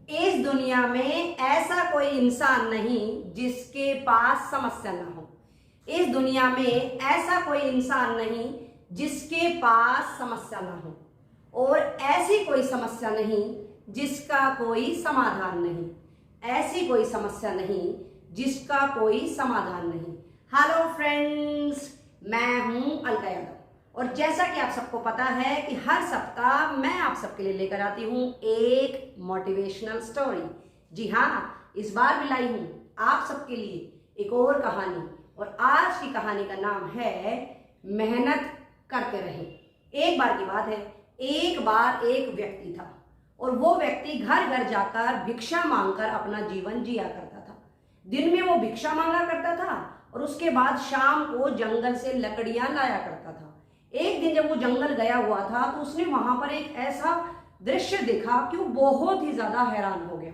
इस दुनिया में ऐसा कोई इंसान नहीं जिसके पास समस्या ना हो। इस दुनिया में ऐसा कोई इंसान नहीं जिसके पास समस्या ना हो, और ऐसी कोई समस्या नहीं जिसका कोई समाधान नहीं। ऐसी कोई समस्या नहीं जिसका कोई समाधान नहीं। हेलो फ्रेंड्स, मैं हूं अलका यादव, और जैसा कि आप सबको पता है कि हर सप्ताह मैं आप सबके लिए लेकर आती हूं एक मोटिवेशनल स्टोरी। जी हाँ, इस बार भी लाई हूं आप सबके लिए एक और कहानी, और आज की कहानी का नाम है मेहनत करते रहें। एक बार की बात है, एक बार एक व्यक्ति था, और वो व्यक्ति घर घर जाकर भिक्षा मांगकर अपना जीवन जिया करता था। दिन में वो भिक्षा मांगा करता था, और उसके बाद शाम को जंगल से लकड़ियां लाया करता था। एक दिन जब वो जंगल गया हुआ था तो उसने वहां पर एक ऐसा दृश्य देखा कि वो बहुत ही ज्यादा हैरान हो गया।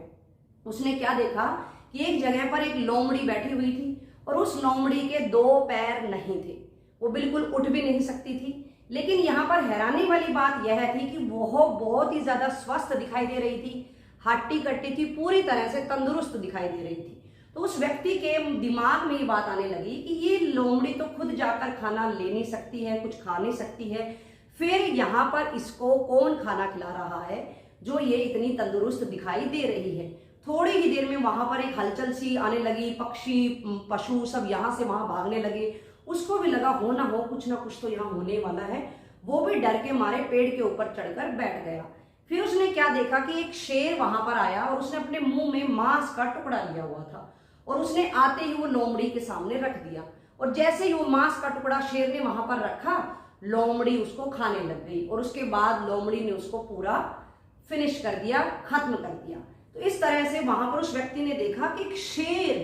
उसने क्या देखा कि एक जगह पर एक लोमड़ी बैठी हुई थी, और उस लोमड़ी के 2 पैर नहीं थे, वो बिल्कुल उठ भी नहीं सकती थी। लेकिन यहाँ पर हैरानी वाली बात यह थी कि वो बहुत ही ज्यादा स्वस्थ दिखाई दे रही थी, हट्टी कट्टी थी, पूरी तरह से तंदुरुस्त दिखाई दे रही थी। तो उस व्यक्ति के दिमाग में ये बात आने लगी कि ये लोमड़ी तो खुद जाकर खाना ले नहीं सकती है, कुछ खा नहीं सकती है, फिर यहाँ पर इसको कौन खाना खिला रहा है जो ये इतनी तंदुरुस्त दिखाई दे रही है। थोड़ी ही देर में वहां पर एक हलचल सी आने लगी, पक्षी पशु सब यहाँ से वहां भागने लगे। उसको भी लगा हो ना हो कुछ ना कुछ तो यहाँ होने वाला है। वो भी डर के मारे पेड़ के ऊपर चढ़कर बैठ गया। फिर उसने क्या देखा कि एक शेर वहां पर आया, और उसने अपने मुंह में मांस का टुकड़ा लिया हुआ था, और उसने आते ही वो लोमड़ी के सामने रख दिया। और जैसे ही वो मांस का टुकड़ा शेर ने वहां पर रखा, लोमड़ी उसको खाने लग गई, और उसके बाद लोमड़ी ने उसको पूरा फिनिश कर दिया, खत्म कर दिया। तो इस तरह से वहां पर उस व्यक्ति ने देखा कि एक शेर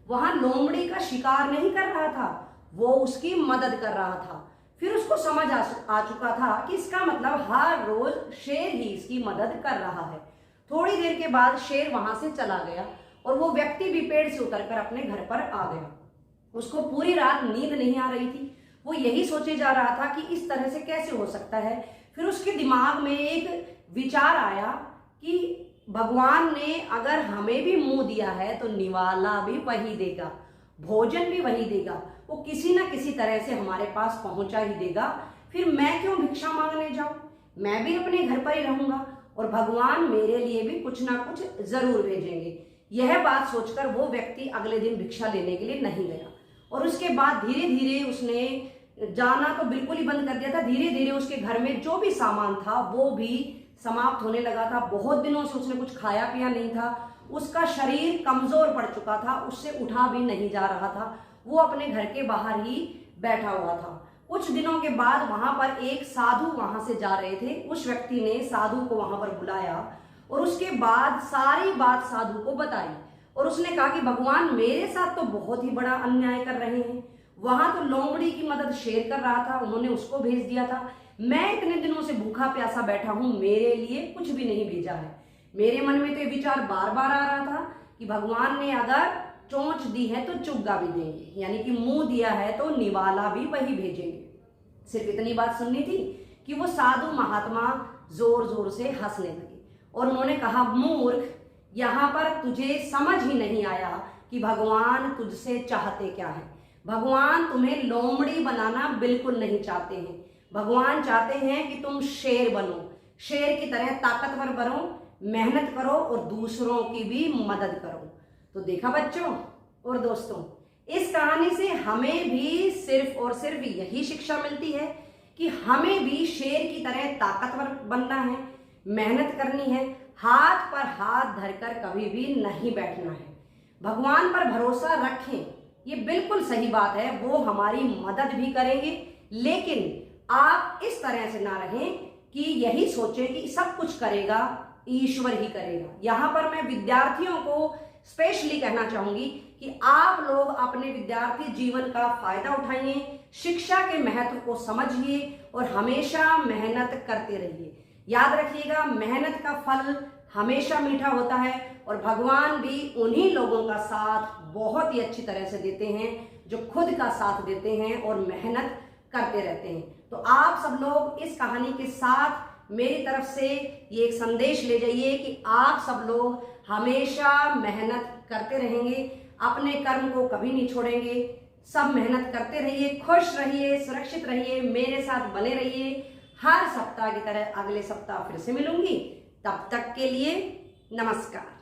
वहां लोमड़ी का शिकार नहीं कर रहा था, वो उसकी मदद कर रहा था। फिर उसको समझ आ चुका था कि इसका मतलब हर रोज शेर ही इसकी मदद कर रहा है। थोड़ी देर के बाद शेर वहां से चला गया, और वो व्यक्ति भी पेड़ से उतरकर अपने घर पर आ गया। उसको पूरी रात नींद नहीं आ रही थी। वो यही सोचे जा रहा था कि इस तरह से कैसे हो सकता है। फिर उसके दिमाग में एक विचार आया कि भगवान ने अगर हमें भी मुंह दिया है तो निवाला भी वही देगा, भोजन भी वही देगा, वो किसी ना किसी तरह से हमारे पास पहुंचा ही देगा। फिर मैं क्यों भिक्षा मांगने जाऊं, मैं भी अपने घर पर ही रहूंगा, और भगवान मेरे लिए भी कुछ ना कुछ जरूर भेजेंगे। यह बात सोचकर वो व्यक्ति अगले दिन भिक्षा लेने के लिए नहीं गया, और उसके बाद धीरे धीरे उसने जाना तो बिल्कुल ही बंद कर दिया था। धीरे धीरे उसके घर में जो भी सामान था वो भी समाप्त होने लगा था। बहुत दिनों से उसने कुछ खाया पिया नहीं था, उसका शरीर कमजोर पड़ चुका था, उससे उठा भी नहीं जा रहा था, वो अपने घर के बाहर ही बैठा हुआ था। कुछ दिनों के बाद वहां पर एक साधु वहां से जा रहे थे। उस व्यक्ति ने साधु को वहां पर बुलाया, और उसके बाद सारी बात साधु को बताई, और उसने कहा कि भगवान मेरे साथ तो बहुत ही बड़ा अन्याय कर रहे हैं। वहां तो लोमड़ी की मदद शेर कर रहा था, उन्होंने उसको भेज दिया था। मैं इतने दिनों से भूखा प्यासा बैठा हूं, मेरे लिए कुछ भी नहीं भेजा है। मेरे मन में तो ये विचार बार बार आ रहा था कि भगवान ने अगर चोंच दी है तो चुग्गा भी देंगे, यानी कि मुंह दिया है तो निवाला भी वही भेजेंगे। सिर्फ इतनी बात सुननी थी कि वो साधु महात्मा जोर जोर से हंसने लगे, और उन्होंने कहा, मूर्ख, यहाँ पर तुझे समझ ही नहीं आया कि भगवान तुझसे चाहते क्या है। भगवान तुम्हें लोमड़ी बनाना बिल्कुल नहीं चाहते हैं। भगवान चाहते हैं कि तुम शेर बनो, शेर की तरह ताकतवर बनो, मेहनत करो, और दूसरों की भी मदद करो। तो देखा बच्चों और दोस्तों, इस कहानी से हमें भी सिर्फ और सिर्फ यही शिक्षा मिलती है कि हमें भी शेर की तरह ताकतवर बनना है, मेहनत करनी है, हाथ पर हाथ धरकर कभी भी नहीं बैठना है। भगवान पर भरोसा रखें, ये बिल्कुल सही बात है, वो हमारी मदद भी करेंगे, लेकिन आप इस तरह से ना रहें कि यही सोचें कि सब कुछ करेगा ईश्वर ही करेगा। यहां पर मैं विद्यार्थियों को स्पेशली कहना चाहूंगी कि आप लोग अपने विद्यार्थी जीवन का फायदा उठाइए, शिक्षा के महत्व को समझिए, और हमेशा मेहनत करते रहिए। याद रखिएगा, मेहनत का फल हमेशा मीठा होता है, और भगवान भी उन्हीं लोगों का साथ बहुत ही अच्छी तरह से देते हैं जो खुद का साथ देते हैं और मेहनत करते रहते हैं। तो आप सब लोग इस कहानी के साथ मेरी तरफ से ये एक संदेश ले जाइए कि आप सब लोग हमेशा मेहनत करते रहेंगे, अपने कर्म को कभी नहीं छोड़ेंगे। सब मेहनत करते रहिए, खुश रहिए, सुरक्षित रहिए, मेरे साथ बने रहिए। हर सप्ताह की तरह अगले सप्ताह फिर से मिलूंगी। तब तक के लिए नमस्कार।